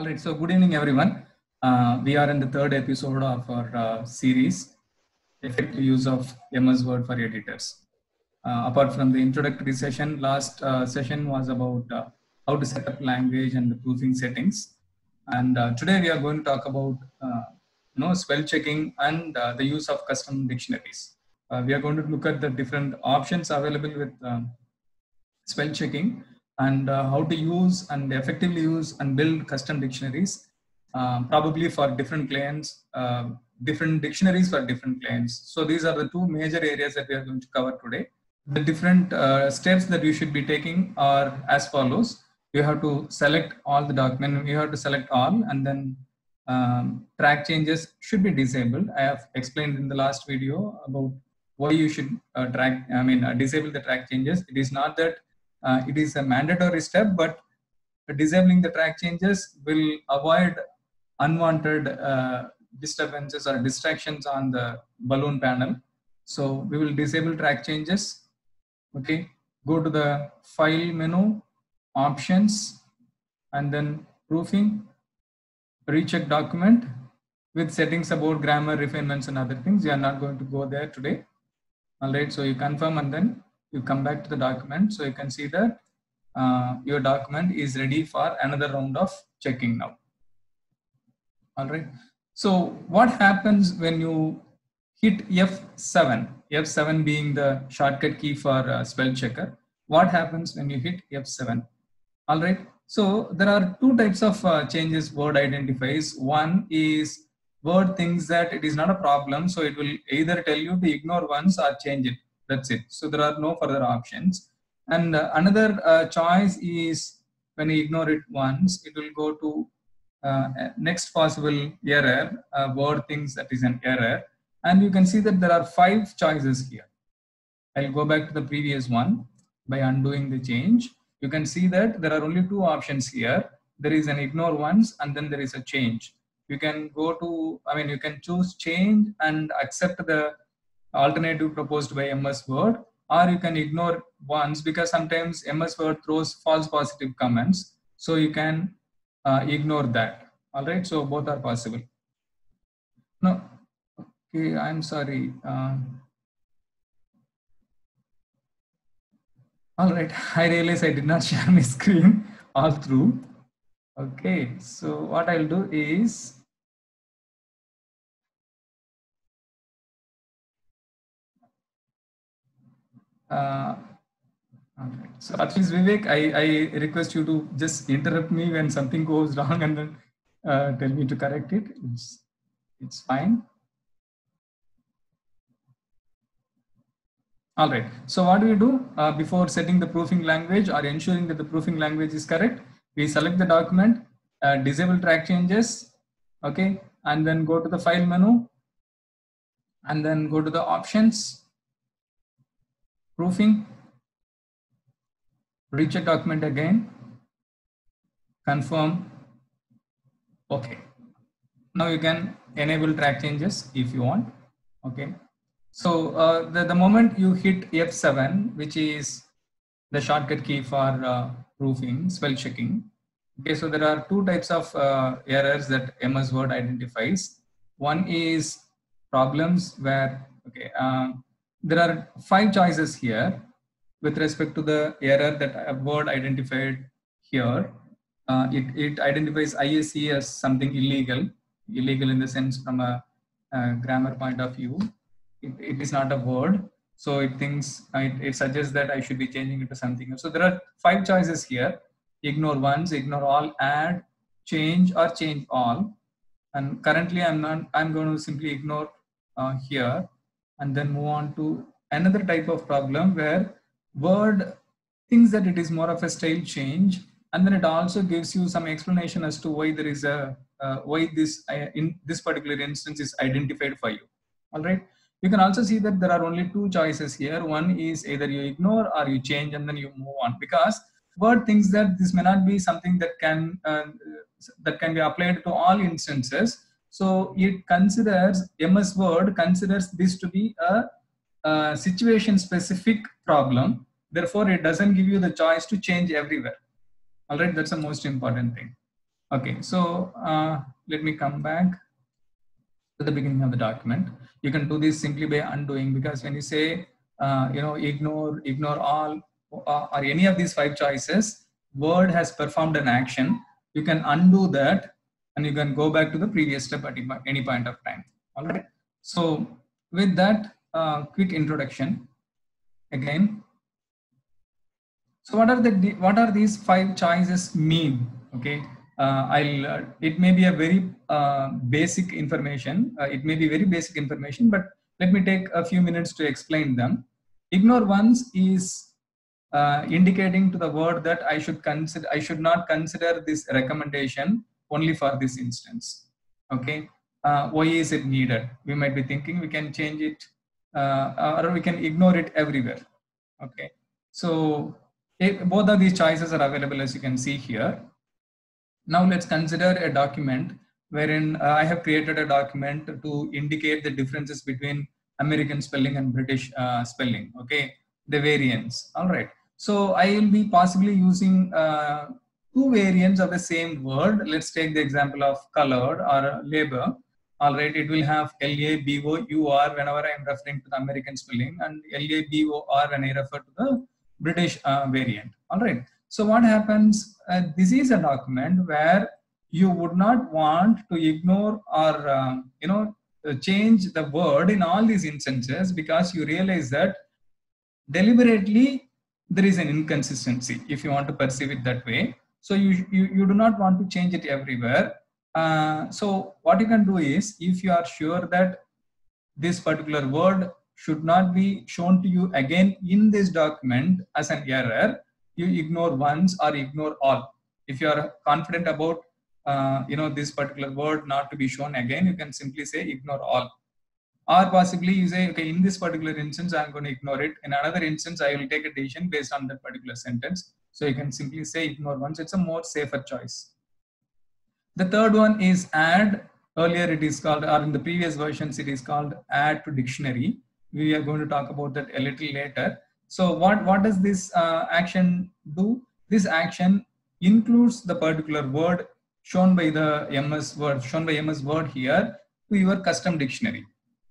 All right, so good evening, everyone. We are in the third episode of our series, Effective Use of MS Word for Editors. Apart from the introductory session, last session was about how to set up language and the proofing settings. And today we are going to talk about spell checking and the use of custom dictionaries. We are going to look at the different options available with spell checking and how to use and effectively use and build custom dictionaries, probably for different clients, different dictionaries for different clients. So these are the two major areas that we are going to cover today. The different steps that you should be taking are as follows. You have to select all the document, you have to select all, and then track changes should be disabled. I have explained in the last video about why you should disable the track changes. It is not that it is a mandatory step, but disabling the track changes will avoid unwanted disturbances or distractions on the balloon panel. So we will disable track changes. Okay, go to the file menu, options, and then proofing, recheck document with settings about grammar, refinements, and other things. We are not going to go there today. All right, so you confirm and then you come back to the document. So you can see that your document is ready for another round of checking now. All right. So what happens when you hit F7? F7 being the shortcut key for spell checker. What happens when you hit F7? All right. So there are two types of changes Word identifies. One is Word thinks that it is not a problem, so it will either tell you to ignore once or change it. That's it. So there are no further options. And another choice is when you ignore it once, it will go to next possible error. Word thinks that is an error. And you can see that there are 5 choices here. I'll go back to the previous one by undoing the change. You can see that there are only 2 options here. There is an ignore once and then there is a change. You can go to, you can choose change and accept the alternative proposed by MS Word, or you can ignore once because sometimes MS Word throws false positive comments. So you can ignore that. All right, so both are possible. No, okay, I'm sorry. All right, I realize I did not share my screen all through. Okay, so what I'll do is, all right. So at least Vivek, I request you to just interrupt me when something goes wrong and then tell me to correct it. It's fine. All right. So what do we do before setting the proofing language or ensuring that the proofing language is correct? We select the document, disable track changes, okay, and then go to the file menu, and then go to the options, proofing, recheck document again, confirm. Okay. Now you can enable track changes if you want. Okay. So the moment you hit F7, which is the shortcut key for proofing, spell checking. Okay, so there are 2 types of errors that MS Word identifies. One is problems where, okay, there are 5 choices here with respect to the error that Word identified here. It identifies ISE as something illegal in the sense from a grammar point of view. It is not a word, so it thinks it suggests that I should be changing it to something else. So there are 5 choices here: ignore once, ignore all, add, change, or change all. And currently I'm going to simply ignore here and then move on to another type of problem where Word thinks that it is more of a style change, and then it also gives you some explanation as to why there is a why this in this particular instance is identified for you. All right. You can also see that there are only 2 choices here. One is either you ignore or you change and then you move on, because Word thinks that this may not be something that can be applied to all instances. So it considers, MS Word considers this to be a situation specific problem. Therefore, it doesn't give you the choice to change everywhere. All right, that's the most important thing. Okay, so let me come back to the beginning of the document. You can do this simply by undoing, because when you say, ignore all or any of these 5 choices, Word has performed an action. You can undo that and you can go back to the previous step at any point of time. All right. So with that quick introduction, again, so what are these 5 choices mean? Okay, it may be a very basic information. It may be very basic information, but let me take a few minutes to explain them. Ignore once is indicating to the Word that I should not consider this recommendation only for this instance. Okay, why is it needed? We might be thinking we can change it or we can ignore it everywhere. Okay, so both of these choices are available, as you can see here. Now let's consider a document wherein I have created a document to indicate the differences between American spelling and British spelling. Okay, the variants. All right. So I will be possibly using 2 variants of the same word. Let's take the example of colored or labor. All right, it will have LABOUR whenever I am referring to the American spelling, and LABOR when I refer to the British variant. All right. So what happens? This is a document where you would not want to ignore or change the word in all these instances, because you realize that deliberately there is an inconsistency if you want to perceive it that way. So you do not want to change it everywhere. So what you can do is, if you are sure that this particular word should not be shown to you again in this document as an error, you ignore once or ignore all. If you are confident about this particular word not to be shown again, you can simply say ignore all. Or possibly you say, okay, in this particular instance, I'm going to ignore it. In another instance, I will take a decision based on that particular sentence. So you can simply say ignore once. It's a more safer choice. The third one is add. Earlier it is called, or in the previous versions, it is called add to dictionary. We are going to talk about that a little later. So what does this action do? This action includes the particular word shown by the MS Word here to your custom dictionary.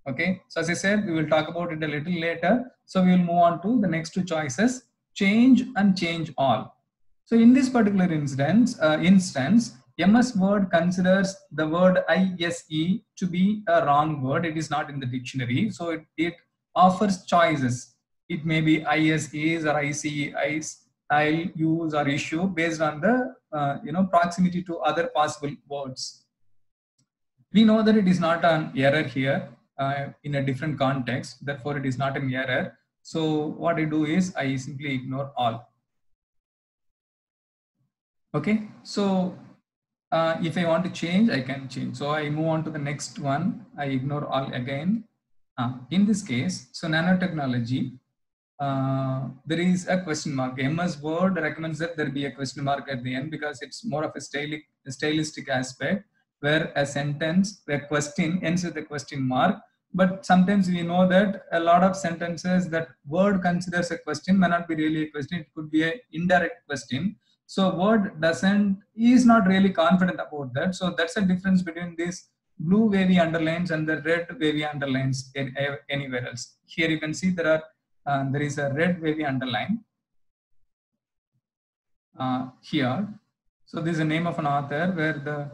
Okay, so as I said, we will talk about it a little later. So we will move on to the next 2 choices, change and change all. So in this particular instance, MS Word considers the word ISE to be a wrong word. It is not in the dictionary. So it offers choices. It may be ISEs or ICEs, I'll use or issue based on the proximity to other possible words. We know that it is not an error here in a different context. Therefore, it is not an error. So what I do is I simply ignore all. Okay, so if I want to change, I can change. So I move on to the next one. I ignore all again. In this case, so nanotechnology, there is a question mark. MS Word recommends that there be a question mark at the end, because it's more of a stylistic aspect, where a sentence, a question ends with a question mark. But sometimes we know that a lot of sentences that Word considers a question may not be really a question. It could be an indirect question. So Word is not really confident about that. So that's a difference between these blue wavy underlines and the red wavy underlines anywhere else. Here you can see there is a red wavy underline here. So this is the name of an author where the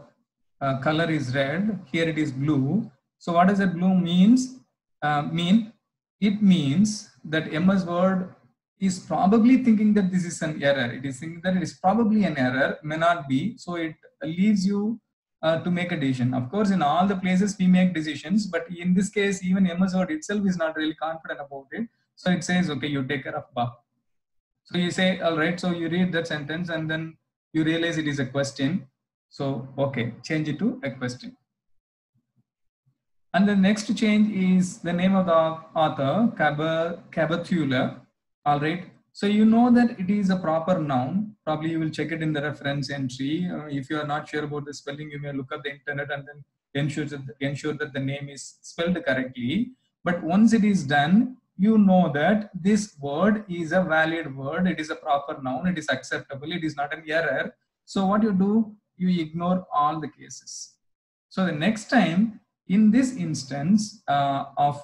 color is red. Here it is blue. So what does that blue means? It means that MS Word is probably thinking that this is an error. It is thinking that it is probably an error, may not be. So it leaves you to make a decision. Of course, in all the places we make decisions, but in this case, even MS Word itself is not really confident about it. So it says, okay, you take care of Ba. So you say, all right, so you read that sentence and then you realize it is a question. So, okay, change it to a question. And the next change is the name of the author, Cabothula. All right. So you know that it is a proper noun. Probably you will check it in the reference entry. If you are not sure about the spelling, you may look up the internet and then ensure that the name is spelled correctly. But once it is done, you know that this word is a valid word. It is a proper noun. It is acceptable. It is not an error. So what you do, you ignore all the cases. So the next time in this instance of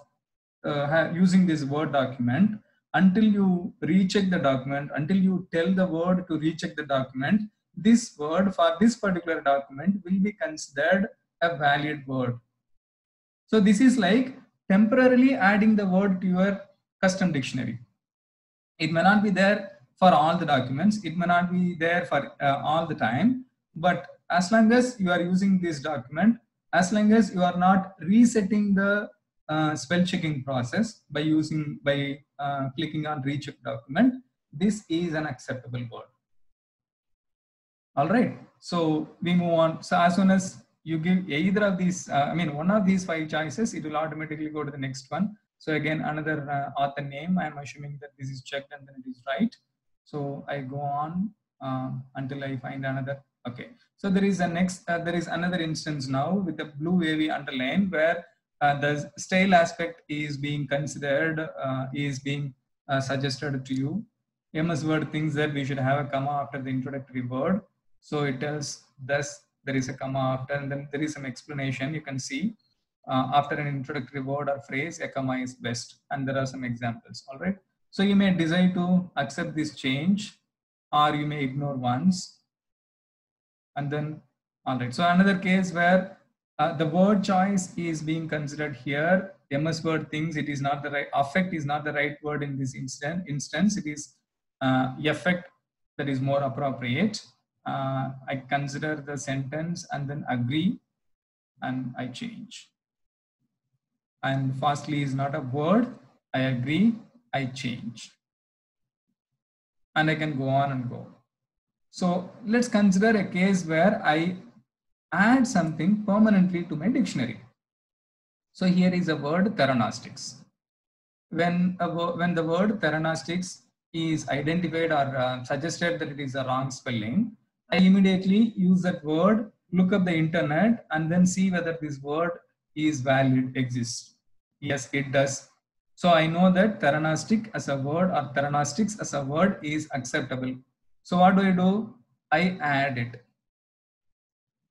using this Word document, until you recheck the document, until you tell the Word to recheck the document, this word for this particular document will be considered a valid word. So this is like temporarily adding the word to your custom dictionary. It may not be there for all the documents, it may not be there for all the time, but as long as you are using this document, as long as you are not resetting the spell checking process by clicking on recheck document, this is an acceptable word. All right, so we move on. So as soon as you give either of these, one of these 5 choices, it will automatically go to the next one. So again, another author name, I'm assuming that this is checked and then it is right. So I go on until I find another. Okay, so there is another instance now with the blue wavy underline where the style aspect is being considered, is being suggested to you. MS Word thinks that we should have a comma after the introductory word. So it tells thus there is a comma after, and then there is some explanation. You can see after an introductory word or phrase, a comma is best. And there are some examples. All right. So you may decide to accept this change, or you may ignore once. And then, all right. So another case where the word choice is being considered here. MS Word thinks it is not the right, affect is not the right word in this instance. It is effect that is more appropriate. I consider the sentence and then agree, and I change. And fastly is not a word. I agree, I change. And I can go on and go. So let's consider a case where I add something permanently to my dictionary. So here is a word theranostics. When the word theranostics is identified or suggested that it is a wrong spelling, I immediately use that word, look up the internet, and then see whether this word is valid, exists. Yes, it does. So I know that theranostic as a word or theranostics as a word is acceptable. So what do? I add it.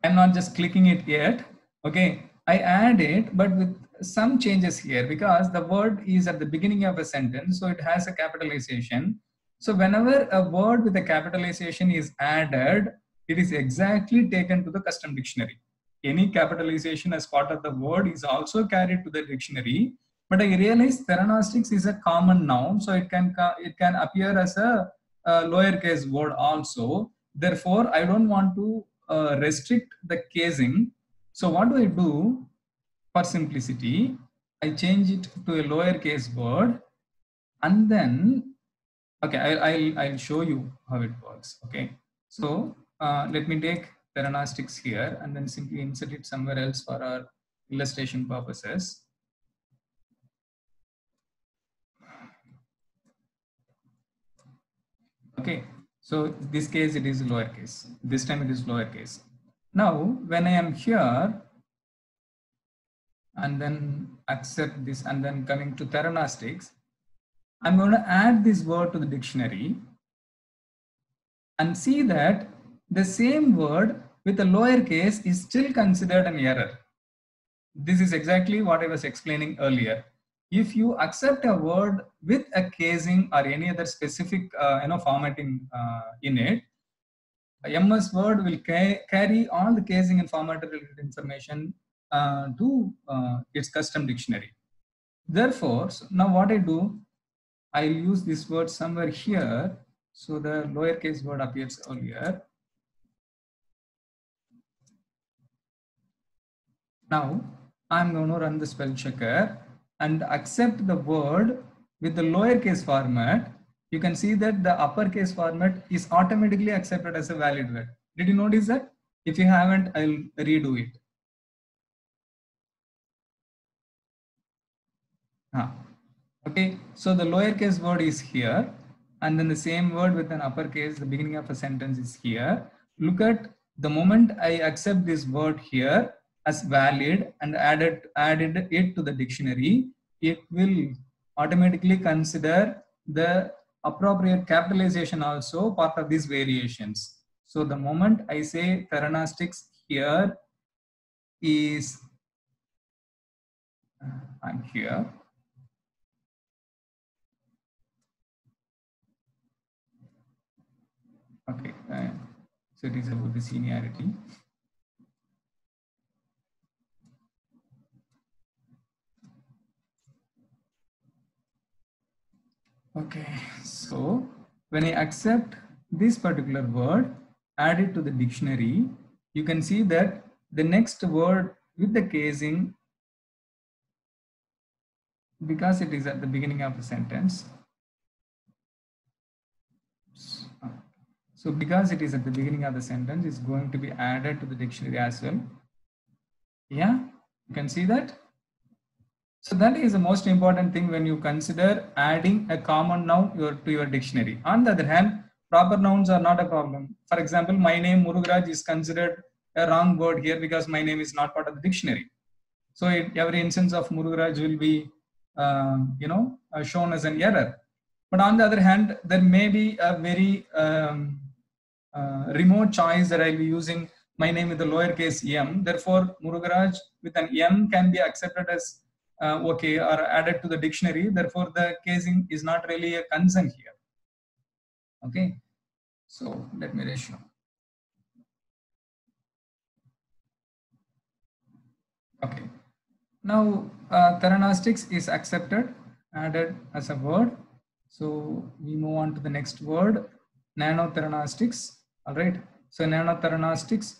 I'm not just clicking it yet. Okay, I add it, but with some changes here because the word is at the beginning of a sentence, so it has a capitalization. So whenever a word with a capitalization is added, it is exactly taken to the custom dictionary. Any capitalization as part of the word is also carried to the dictionary. But I realize theranostics is a common noun, so it can appear as a lowercase word also. Therefore, I don't want to restrict the casing. So what do? For simplicity, I change it to a lowercase word, and then, okay, I'll show you how it works. Okay, so let me take theranostics here and then simply insert it somewhere else for our illustration purposes. Okay, so this case it is lowercase. This time it is lowercase. Now, when I am here and then accept this and then coming to theranostics, I'm going to add this word to the dictionary and see that the same word with a lowercase is still considered an error. This is exactly what I was explaining earlier. If you accept a word with a casing or any other specific formatting in it, MS Word will carry all the casing and format related information to its custom dictionary. Therefore, so now what I do, I'll use this word somewhere here. So the lowercase word appears earlier. Now I'm going to run the spell checker and accept the word with the lowercase format. You can see that the uppercase format is automatically accepted as a valid word. Did you notice that? If you haven't, I'll redo it. Okay, so the lowercase word is here, and then the same word with an uppercase, the beginning of a sentence is here. Look at the moment I accept this word here as valid and added it to the dictionary, it will automatically consider the appropriate capitalization also part of these variations. So the moment I say theranostics here is, I'm here. Okay, so it is about the seniority. Okay, so when I accept this particular word, add it to the dictionary, you can see that the next word with the casing, because it is at the beginning of the sentence. So because it is at the beginning of the sentence, it's going to be added to the dictionary as well. Yeah, you can see that. So that is the most important thing when you consider adding a common noun to your dictionary. On the other hand, proper nouns are not a problem. For example, my name Murugaraj is considered a wrong word here because my name is not part of the dictionary. So every instance of Murugaraj will be, shown as an error. But on the other hand, there may be a very remote choice that I'll be using my name with the lowercase m. Therefore, Murugaraj with an m can be accepted as okay or added to the dictionary. Therefore, the casing is not really a concern here. Okay, so let me ratio. Okay, now theranostics is accepted, added as a word. So we move on to the next word, nanotheranostics. All right, so nanotheranostics,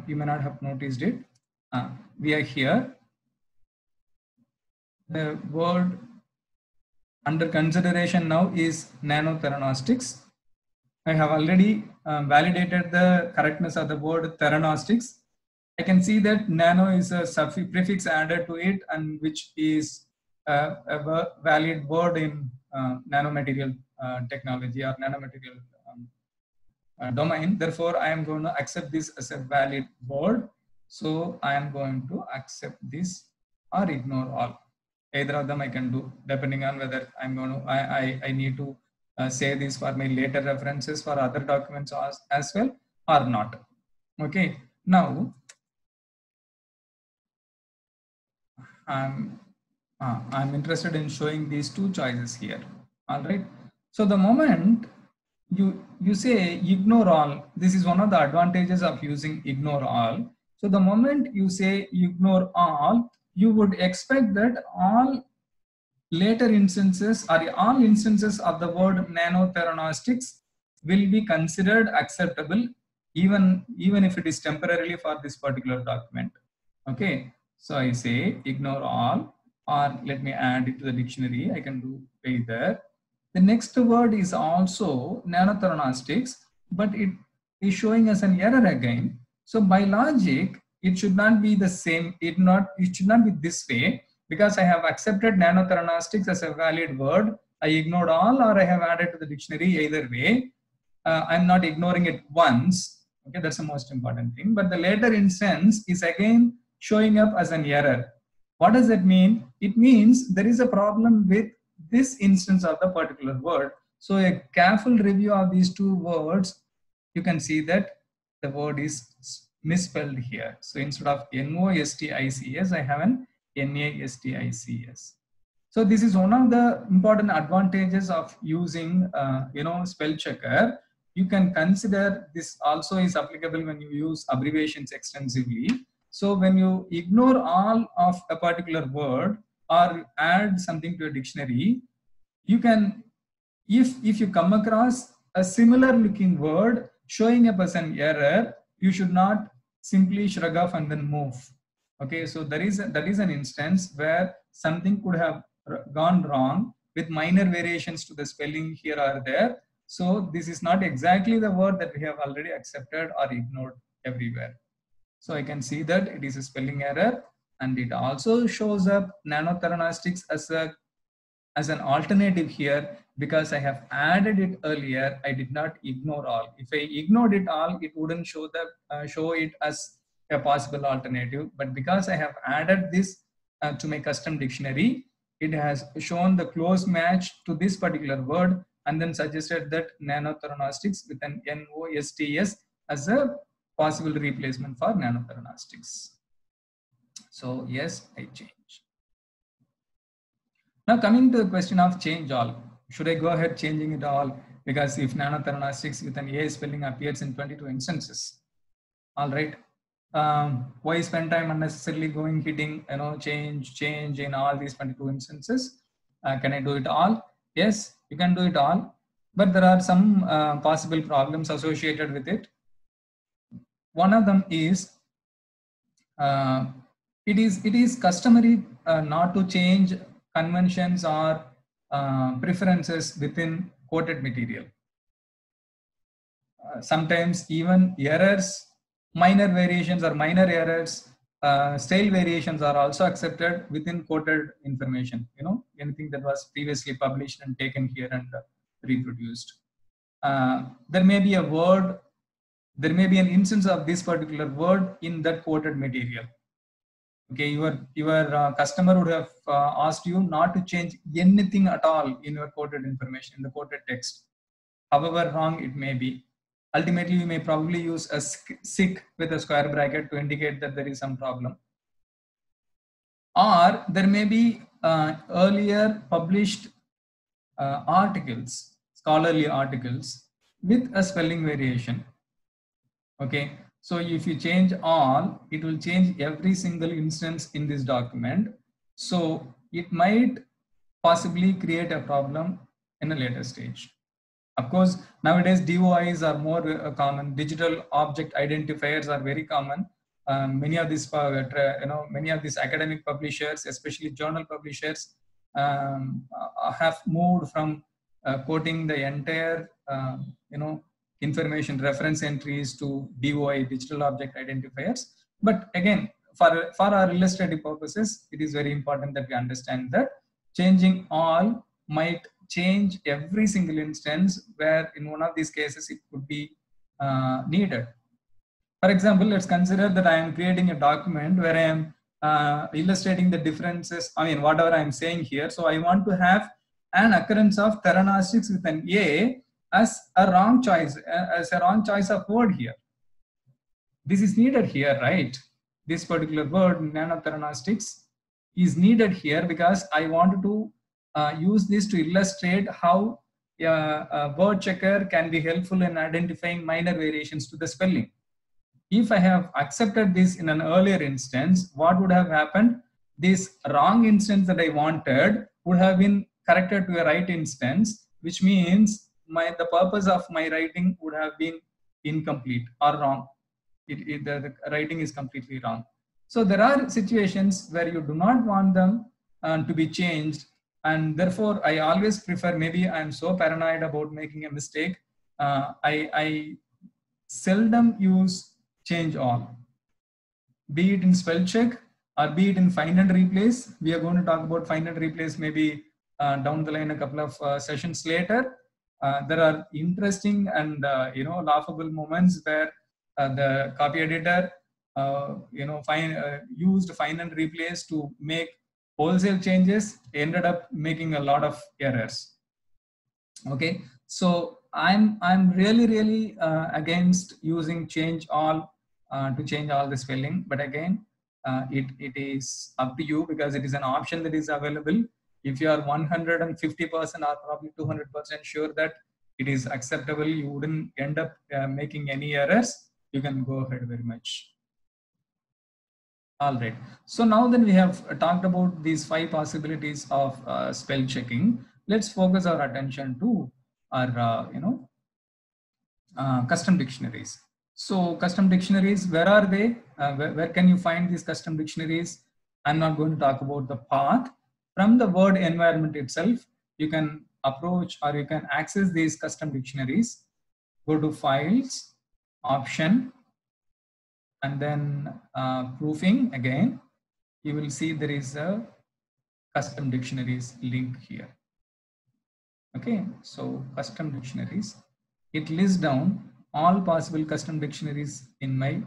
you may not have noticed it. We are here. The word under consideration now is nanotheranostics. I have already validated the correctness of the word theranostics. I can see that nano is a prefix added to it, and which is a valid word in nanomaterial technology or nanomaterial domain. Therefore, I am going to accept this as a valid word. So I am going to accept this or ignore all. Either of them I can do, depending on whether I'm going to, I need to say this for my later references for other documents as well or not. Okay, now I'm interested in showing these two choices here. All right. So the moment you say ignore all, this is one of the advantages of using ignore all. So the moment you say ignore all, you would expect that all later instances or all instances of the word nanotheranostics will be considered acceptable, even if it is temporarily for this particular document. Okay, so I say ignore all, or let me add it to the dictionary. I can do either. The next word is also nanotheranostics, but it is showing us an error again. So by logic, it should not be the same. It should not be this way, because I have accepted nanotheranostics as a valid word. I ignored all, or I have added to the dictionary. Either way, I'm not ignoring it once. Okay, that's the most important thing. But the later instance is again showing up as an error. What does that mean? It means there is a problem with this instance of the particular word. So a careful review of these two words, you can see that the word is misspelled here. So instead of NOSTICS, I have an NASTICS. So this is one of the important advantages of using spell checker. You can consider this also is applicable when you use abbreviations extensively. So when you ignore all of a particular word or add something to a dictionary, you can, if you come across a similar looking word showing up as an error, you should not simply shrug off and then move. Okay, so that is an instance where something could have gone wrong with minor variations to the spelling here or there. So this is not exactly the word that we have already accepted or ignored everywhere. So I can see that it is a spelling error, and it also shows up nanotheranostics as an alternative here because I have added it earlier. I did not ignore all. If I ignored it all, it wouldn't show it as a possible alternative. But because I have added this to my custom dictionary, it has shown the close match to this particular word, and then suggested that nanotheranostics with an NOSTS as a possible replacement for nanotheranostics. So yes, I change. Now coming to the question of change all, should I go ahead changing it all? Because if nanotheranostics with an A spelling appears in 22 instances, all right, why spend time unnecessarily going hitting, change in all these 22 instances? Can I do it all? Yes, you can do it all, but there are some possible problems associated with it. One of them is it is customary not to change conventions or preferences within quoted material. Sometimes even errors, minor variations or minor errors, style variations are also accepted within quoted information. Anything that was previously published and taken here and reproduced. There may be a word, there may be an instance of this particular word in that quoted material. Okay, your customer would have asked you not to change anything at all in your quoted information, in the quoted text. However wrong it may be. Ultimately, you may probably use a SIC with a square bracket to indicate that there is some problem. Or there may be earlier published articles, scholarly articles with a spelling variation. Okay, so if you change all, it will change every single instance in this document. So it might possibly create a problem in a later stage. Of course, nowadays DOIs are more common. Digital object identifiers are very common. Many of these, many of these academic publishers, especially journal publishers, have moved from quoting the entire, information reference entries to DOI, digital object identifiers. But again, for our illustrative purposes, it is very important that we understand that changing all might change every single instance where in one of these cases it could be needed. For example, let's consider that I am creating a document where I am illustrating the differences, whatever I am saying here. So I want to have an occurrence of theranostics with an A as a wrong choice, of word here. This is needed here, right? This particular word, nanotheranostics, is needed here because I wanted to use this to illustrate how a word checker can be helpful in identifying minor variations to the spelling. If I have accepted this in an earlier instance, what would have happened? This wrong instance that I wanted would have been corrected to a right instance, which means the purpose of my writing would have been incomplete or wrong. The writing is completely wrong. So there are situations where you do not want them to be changed. And therefore, I always prefer, maybe I'm so paranoid about making a mistake, I seldom use change all. Be it in spell check or be it in find and replace. We are going to talk about find and replace maybe down the line a couple of sessions later. There are interesting and laughable moments where the copy editor used find and replace to make wholesale changes, ended up making a lot of errors. Okay, so I'm really against using change all to change all the spelling, but again it is up to you because it is an option that is available. If you are 150% or probably 200% sure that it is acceptable, you wouldn't end up making any errors, you can go ahead very much. All right. So now then we have talked about these 5 possibilities of spell checking. Let's focus our attention to our custom dictionaries. So custom dictionaries, where are they? Where can you find these custom dictionaries? I'm not going to talk about the path. From the word environment itself, you can approach or you can access these custom dictionaries. Go to Files, Option, and then Proofing. Again, you will see there is a custom dictionaries link here. Okay, so custom dictionaries, it lists down all possible custom dictionaries in my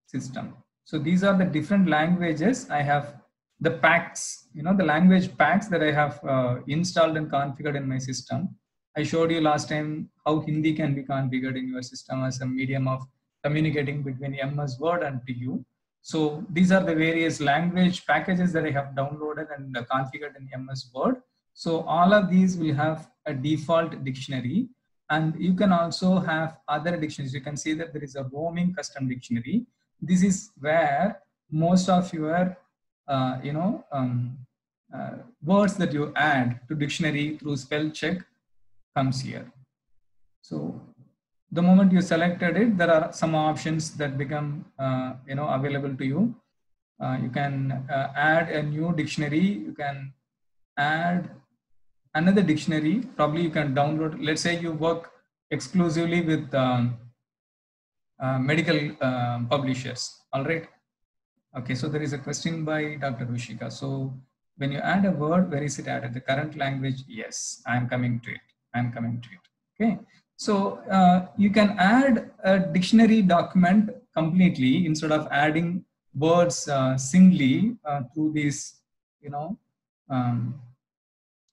system. So these are the different languages I have, the packs, the language packs that I have installed and configured in my system. I showed you last time how Hindi can be configured in your system as a medium of communicating between MS Word and PU. So these are the various language packages that I have downloaded and configured in MS Word. So all of these will have a default dictionary, and you can also have other dictionaries. You can see that there is a roaming custom dictionary. This is where most of your words that you add to dictionary through spell check comes here. So the moment you selected it, there are some options that become available to you. You can add a new dictionary. You can add another dictionary. Probably you can download. Let's say you work exclusively with medical publishers. All right. Okay. So there is a question by Dr. Rushika. So when you add a word, where is it added? The current language? Yes, I'm coming to it. I'm coming to it. Okay. So you can add a dictionary document completely instead of adding words singly through this,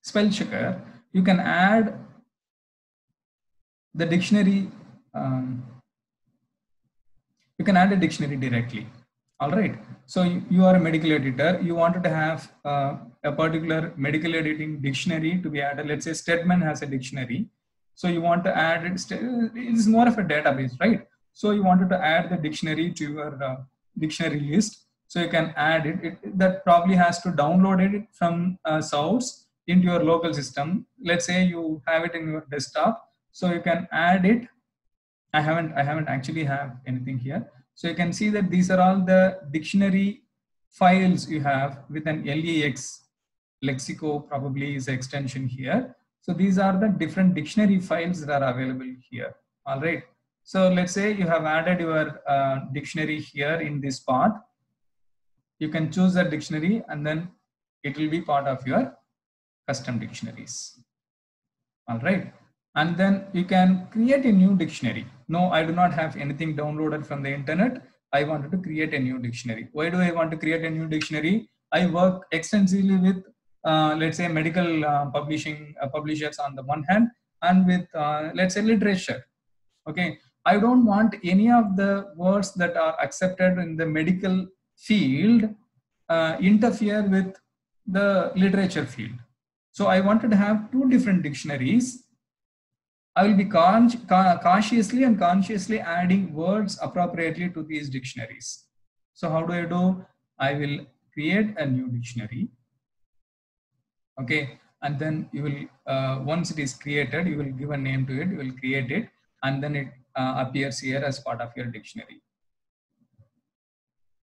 spell checker. You can add the dictionary. You can add a dictionary directly. All right. So you are a medical editor. You wanted to have a particular medical editing dictionary to be added. Let's say Stedman has a dictionary. So you want to add it. It's more of a database, right? So you wanted to add the dictionary to your dictionary list. So you can add it. That probably has to download it from source into your local system. Let's say you have it in your desktop. So you can add it. I haven't actually have anything here. So you can see that these are all the dictionary files you have with an LEX. Lexico probably is the extension here. So these are the different dictionary files that are available here. All right. So let's say you have added your dictionary here in this part. You can choose that dictionary and then it will be part of your custom dictionaries. All right. And then you can create a new dictionary. No, I do not have anything downloaded from the internet. I wanted to create a new dictionary. Why do I want to create a new dictionary? I work extensively with, let's say, medical publishers on the one hand, and with, let's say, literature. Okay. I don't want any of the words that are accepted in the medical field interfere with the literature field. So I wanted to have two different dictionaries. I will be cautiously and consciously adding words appropriately to these dictionaries. So how do I do? I will create a new dictionary. Okay. And then you will, once it is created, you will give a name to it, you will create it, and then it appears here as part of your dictionary.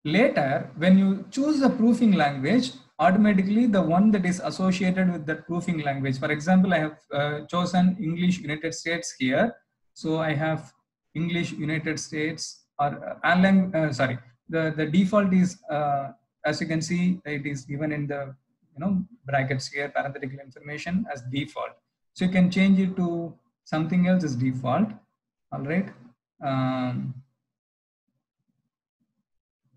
Later, when you choose a proofing language, automatically the one that is associated with the proofing language. For example, I have chosen English United States here. So I have English United States, or the default is, as you can see, it is given in the brackets here, parenthetical information as default. So you can change it to something else as default. All right.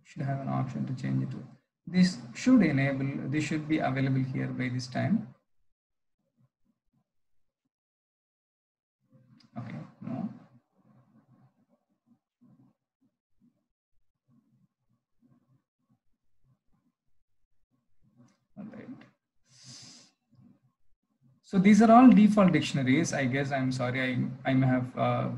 Should have an option to change it to. This should enable, this should be available here by this time. Okay, no. All right. So these are all default dictionaries. I guess, I'm sorry, I may have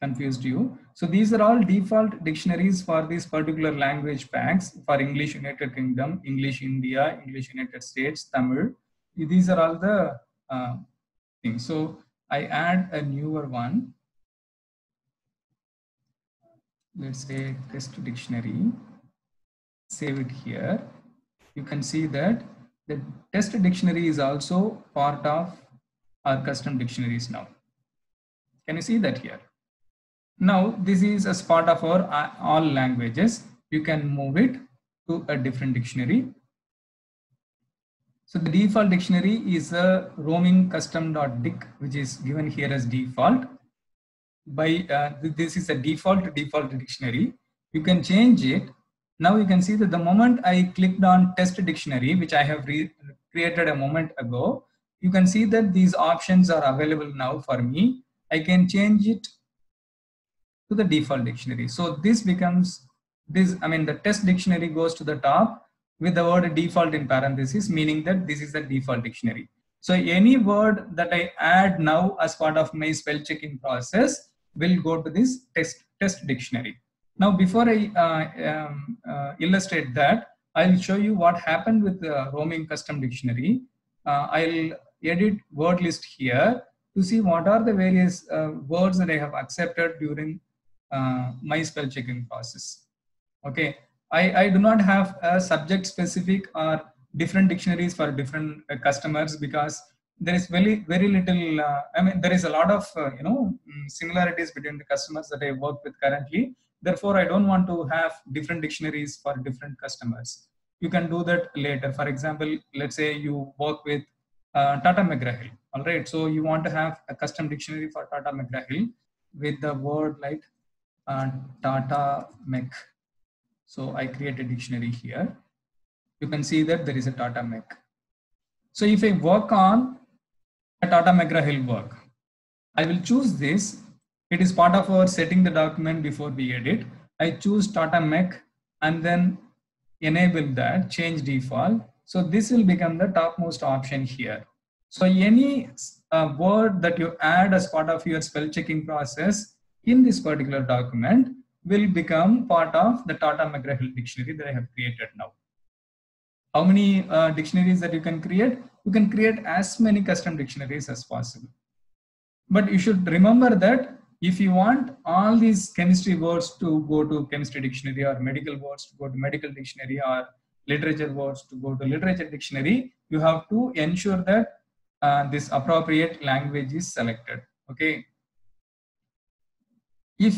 confused you. So these are all default dictionaries for these particular language packs for English United Kingdom, English India, English United States, Tamil. These are all the things. So I add a newer one. Let's say test dictionary. Save it here. You can see that the test dictionary is also part of our custom dictionaries now. Can you see that here? Now, this is as part of our all languages. You can move it to a different dictionary. So the default dictionary is a roaming custom.dic, which is given here as default. This is a default dictionary. You can change it. Now you can see that the moment I clicked on test dictionary, which I have created a moment ago, you can see that these options are available now for me. I can change it to the default dictionary. So this becomes this, I mean, the test dictionary goes to the top with the word default in parentheses, meaning that this is the default dictionary. So any word that I add now as part of my spell checking process will go to this test dictionary. Now, before I illustrate that, I'll show you what happened with the roaming custom dictionary. I'll edit word list here to see what are the various words that I have accepted during my spell checking process. Okay, I do not have a subject specific or different dictionaries for different customers, because there is very little. I mean, there is a lot of similarities between the customers that I work with currently. Therefore, I don't want to have different dictionaries for different customers. You can do that later. For example, let's say you work with Tata McGraw-Hill. All right, so you want to have a custom dictionary for Tata McGraw-Hill with the word like Tata Mech. So I create a dictionary here. You can see that there is a Tata Mech. So if I work on a Tata McGraw-Hill work, I will choose this. It is part of our setting the document before we edit. I choose Tata Mech and then enable that, change default. So this will become the topmost option here. So any word that you add as part of your spell checking process in this particular document will become part of the Tata McGraw-Hill dictionary that I have created now. How many dictionaries that you can create? You can create as many custom dictionaries as possible. But you should remember that if you want all these chemistry words to go to chemistry dictionary, or medical words to go to medical dictionary, or literature words to go to literature dictionary, you have to ensure that this appropriate language is selected. Okay. The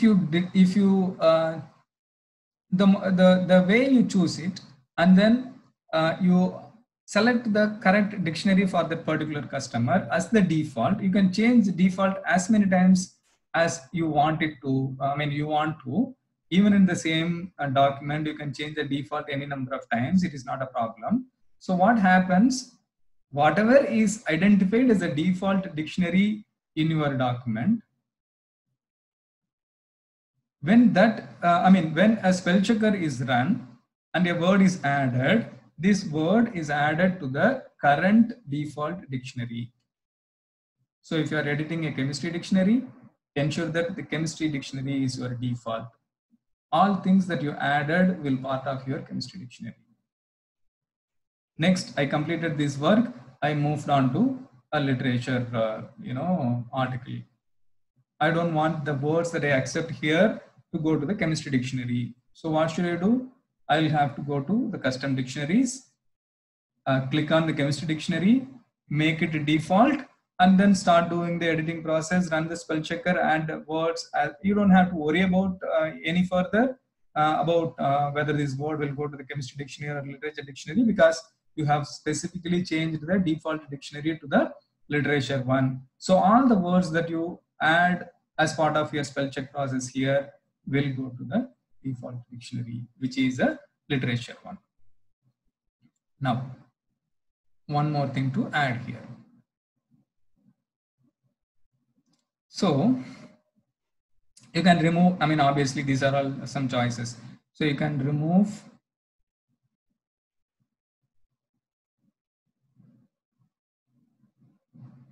way you choose it, and then you select the correct dictionary for that particular customer as the default. You can change the default as many times as you want it to. I mean, you want to. Even in the same document, you can change the default any number of times. It is not a problem. So what happens? Whatever is identified as a default dictionary in your document, when that, when a spell checker is run and a word is added, this word is added to the current default dictionary. So if you are editing a chemistry dictionary, ensure that the chemistry dictionary is your default. All things that you added will part of your chemistry dictionary. Next, I completed this work. I moved on to a literature, article. I don't want the words that I accept here to go to the chemistry dictionary. So what should I do? I'll have to go to the custom dictionaries, click on the chemistry dictionary, make it a default, and then start doing the editing process, run the spell checker, and words. You don't have to worry about any further about whether this word will go to the chemistry dictionary or literature dictionary, because you have specifically changed the default dictionary to the literature one. So all the words that you add as part of your spell check process here will go to the default dictionary, which is a literature one. Now, one more thing to add here. So you can remove, obviously these are all some choices. So you can remove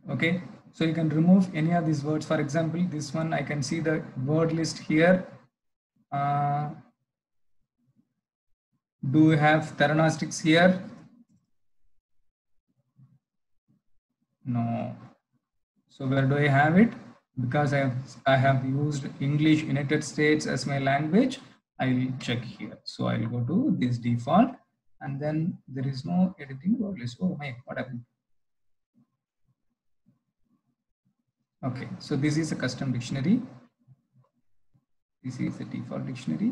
okay. So you can remove any of these words. For example, this one, I can see the word list here. Do we have theranostics here? No. So where do I have it? Because I have used English United States as my language, I will check here. So I will go to this default, and then there is no editing word list. Oh my, what happened? Okay, so this is a custom dictionary. This is the default dictionary.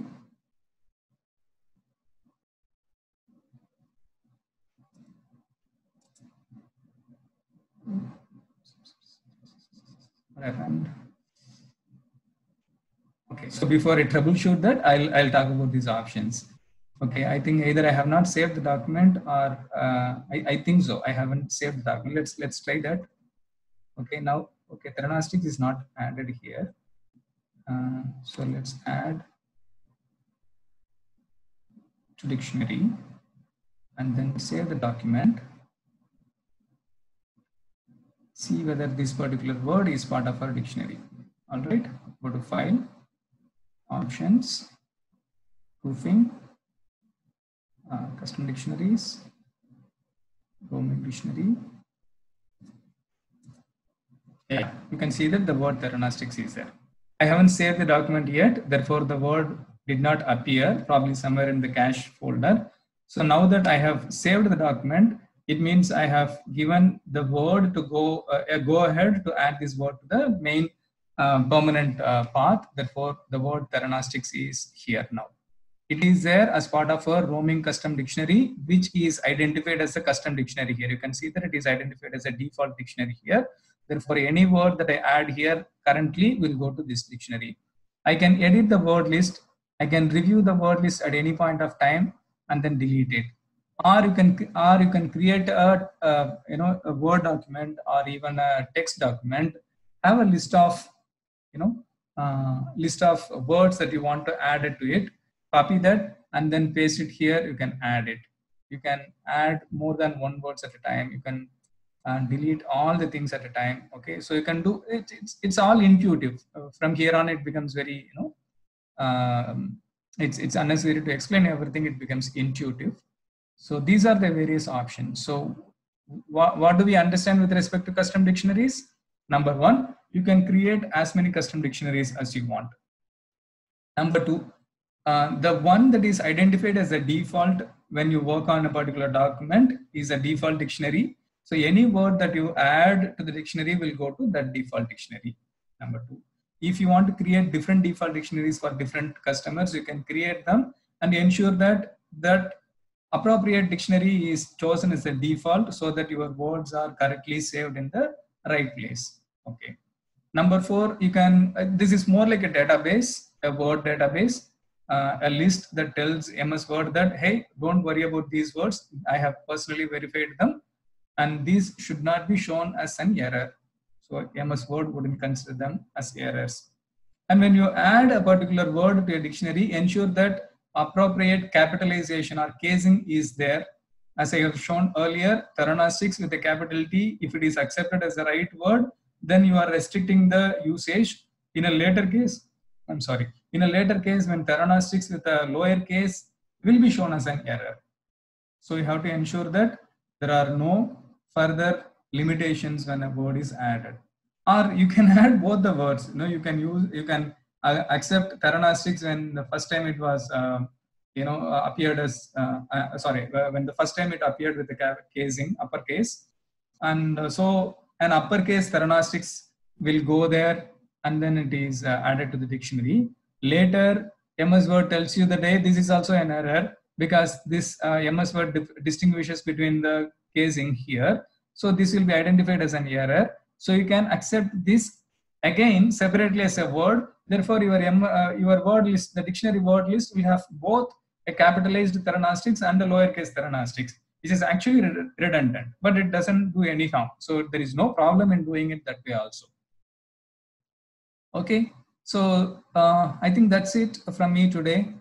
What happened? Okay, so before I troubleshoot that, I'll talk about these options. Okay, I think either I have not saved the document or I think so. I haven't saved the document. Let's try that. Okay, now, okay, Theranostics is not added here. So let's add to dictionary and then save the document. See whether this particular word is part of our dictionary. All right, go to File, Options, Proofing, Custom Dictionaries, Roaming Dictionary. Yeah, you can see that the word Theranostics is there. I haven't saved the document yet, therefore the word did not appear, probably somewhere in the cache folder. So now that I have saved the document, it means I have given the word to go ahead to add this word to the main permanent path. Therefore, the word Theranostics is here now. It is there as part of a roaming custom dictionary, which is identified as a custom dictionary here. You can see that it is identified as a default dictionary here. Therefore, any word that I add here currently will go to this dictionary. I can edit the word list. I can review the word list at any point of time and then delete it. Or you can create a Word document or even a text document. Have a list of words that you want to add it to it. Copy that and then paste it here. You can add it. You can add more than one words at a time. You can delete all the things at a time. Okay, so you can do it. It's all intuitive. From here on, it becomes very it's unnecessary to explain everything. It becomes intuitive. So these are the various options. So what do we understand with respect to custom dictionaries? Number one, you can create as many custom dictionaries as you want. Number two, the one that is identified as a default when you work on a particular document is a default dictionary. So any word that you add to the dictionary will go to that default dictionary. Number two, if you want to create different default dictionaries for different customers, you can create them and ensure that that appropriate dictionary is chosen as a default so that your words are correctly saved in the right place. Okay. Number four, you can, this is more like a database, a word database, a list that tells MS Word that, hey, don't worry about these words. I have personally verified them and these should not be shown as an error. So MS Word wouldn't consider them as errors. And when you add a particular word to a dictionary, ensure that appropriate capitalization or casing is there. As I have shown earlier, Theranostics with a capital T, if it is accepted as the right word, then you are restricting the usage. In a later case, when Theranostics with a lower case will be shown as an error. So you have to ensure that there are no further limitations when a word is added. Or you can add both the words. You can accept Theranostics when the first time it was appeared as when the first time it appeared with the casing uppercase, and so an uppercase Theranostics will go there and then it is added to the dictionary. Later, MS Word tells you that, hey, this is also an error because this MS Word distinguishes between the casing here. So this will be identified as an error. So you can accept this again separately as a word. Therefore, your word list, the dictionary word list, will have both a capitalized Theranostics and a lowercase Theranostics, which is actually redundant, but it doesn't do any harm. So there is no problem in doing it that way also. Okay, so I think that's it from me today.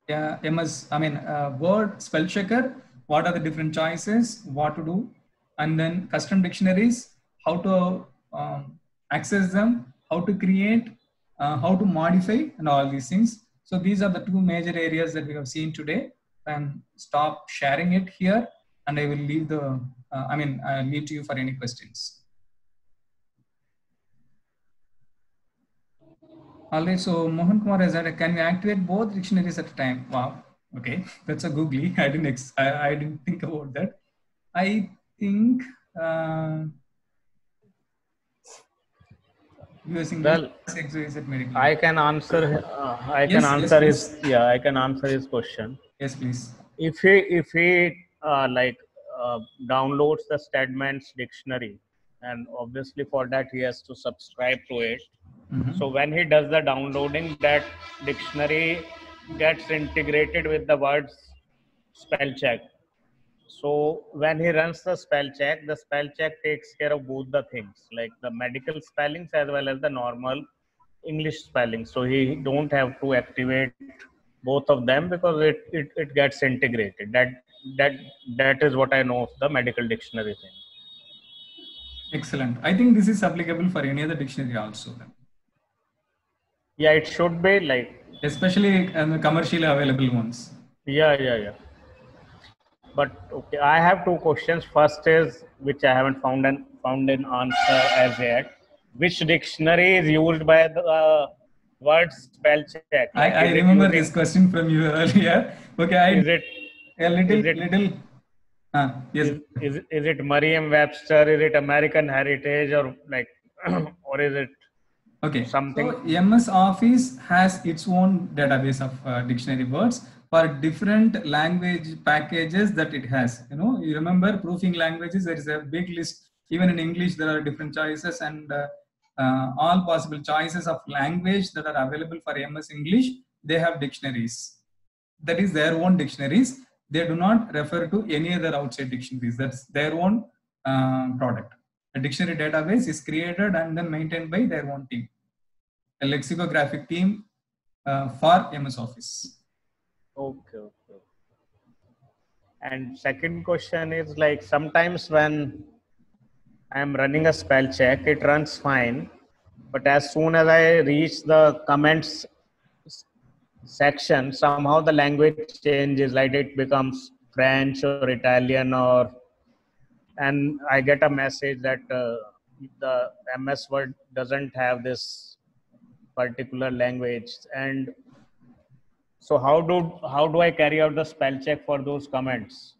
Word spell checker, what are the different choices, what to do, and then custom dictionaries, how to access them, how to create, how to modify, and all these things. So these are the two major areas that we have seen today. And stop sharing it here, and I will leave the, I'll leave to you for any questions. All right, so Mohan Kumar has said, can we activate both dictionaries at a time? Wow, okay, that's a googly. I didn't think about that. I think using I can answer. I can answer his question. Yes, please. If he downloads the Stedman's dictionary, and obviously for that he has to subscribe to it. So when he does the downloading, that dictionary gets integrated with the words spell check. So when he runs the spell check takes care of both the things, like the medical spellings as well as the normal English spelling. So he don't have to activate both of them because it gets integrated. That is what I know of the medical dictionary thing. Excellent. I think this is applicable for any other dictionary also then. Yeah, it should be, like, especially the commercially available ones. Yeah. But okay, I have two questions. First is, which I haven't found an answer as yet. Which dictionary is used by the word spell check? Like, I remember this question from you earlier. Okay, is it a little? Yes. Is it Merriam-Webster? Is it American Heritage, or like, or is it? Okay. Something. So MS Office has its own database of dictionary words for different language packages that it has. You remember proofing languages, there is a big list. Even in English, there are different choices, and all possible choices of language that are available for MS English, they have dictionaries. That is their own dictionaries. They do not refer to any other outside dictionaries. That's their own product. A dictionary database is created and then maintained by their own team, a lexicographic team for MS Office. Okay. And second question is, like, sometimes when I'm running a spell check, it runs fine, but as soon as I reach the comments section, somehow the language changes, like it becomes French or Italian, and I get a message that the MS Word doesn't have this particular language. And so how do I carry out the spell check for those comments?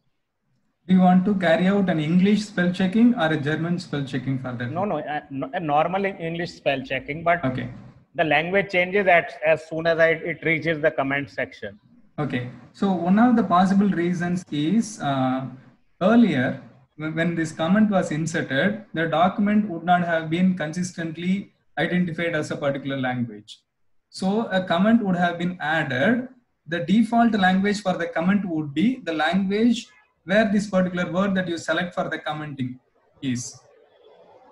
Do you want to carry out an English spell checking or a German spell checking for that? No, a normal English spell checking, but okay, the language changes as soon as it reaches the comment section. Okay, so one of the possible reasons is earlier when this comment was inserted, the document would not have been consistently identified as a particular language. So a comment would have been added. The default language for the comment would be the language where this particular word that you select for the commenting is.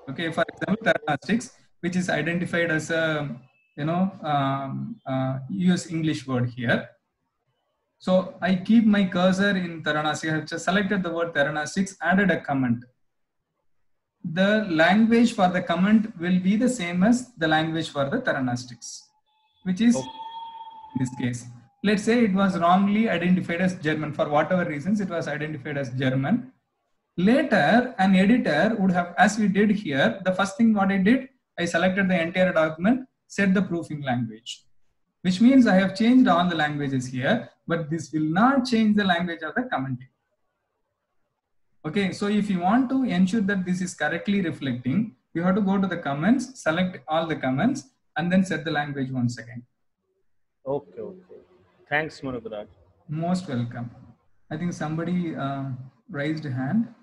Okay, for example, Theranostics, which is identified as a US English word here. So I keep my cursor in Theranostics. I have just selected the word Theranostics, added a comment. The language for the comment will be the same as the language for the Theranostics, which is in this case. Let's say it was wrongly identified as German. For whatever reasons, it was identified as German. Later, an editor would have, as we did here, the first thing what I did, I selected the entire document, set the proofing language, which means I have changed all the languages here, but this will not change the language of the commenting. Okay, so if you want to ensure that this is correctly reflecting, you have to go to the comments, select all the comments, and then set the language once again. Okay. Thanks, Manugraj. Most welcome. I think somebody raised a hand.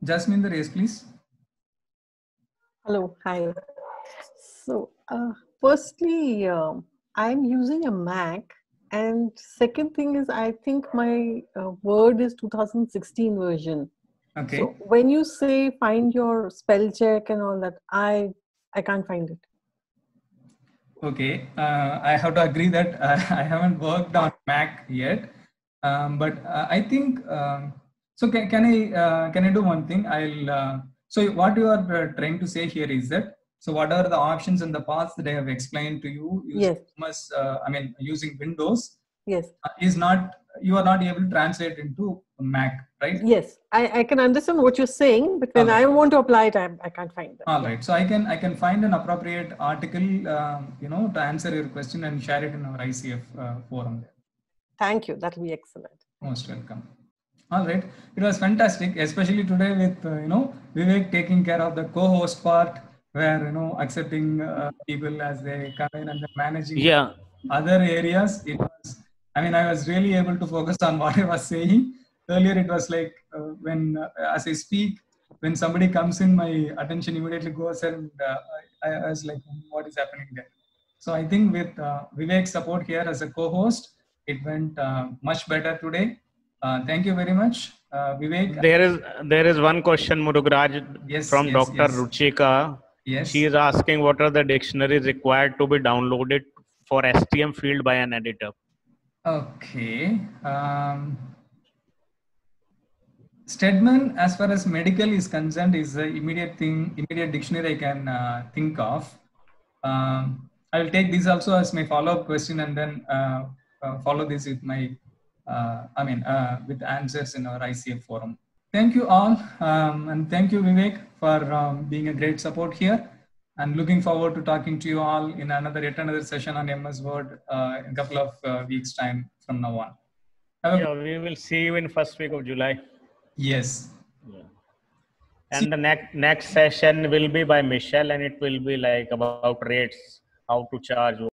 Jasmine, the raise, please. Hello, hi. So, firstly, I'm using a Mac, and second thing is, I think my Word is 2016 version. Okay. So when you say find your spell check and all that, I can't find it. Okay, I have to agree that I haven't worked on Mac yet, but I think so. Can I do one thing? So what you are trying to say here is that, so what are the options and the paths that I have explained to you? Yes. Using Windows. Yes. You are not able to translate into Mac, right? Yes, I can understand what you're saying, but when I want to apply it, I can't find it. All right, so I can find an appropriate article, to answer your question and share it in our ICF forum there. Thank you. That will be excellent. Most welcome. All right, it was fantastic, especially today with Vivek taking care of the co-host part, where accepting people as they come in and then managing other areas. It was, I was really able to focus on what I was saying. Earlier, it was like when as I speak, when somebody comes in, my attention immediately goes, and I was like, what is happening there? So I think with Vivek's support here as a co-host, it went much better today. Thank you very much, Vivek. There is one question, Murugraj, from Dr. Ruchika. Yes. She is asking what are the dictionaries required to be downloaded for STM field by an editor. Okay. Stedman, as far as medical is concerned, is the immediate dictionary I can think of. I will take this also as my follow-up question, and then follow this with my, with answers in our ICF forum. Thank you all, and thank you, Vivek, for being a great support here. And looking forward to talking to you all in yet another session on MS Word in a couple of weeks' time from now on. We will see you in first week of July. Yes. Yeah. And the next session will be by Michelle, and it will be like about rates, how to charge.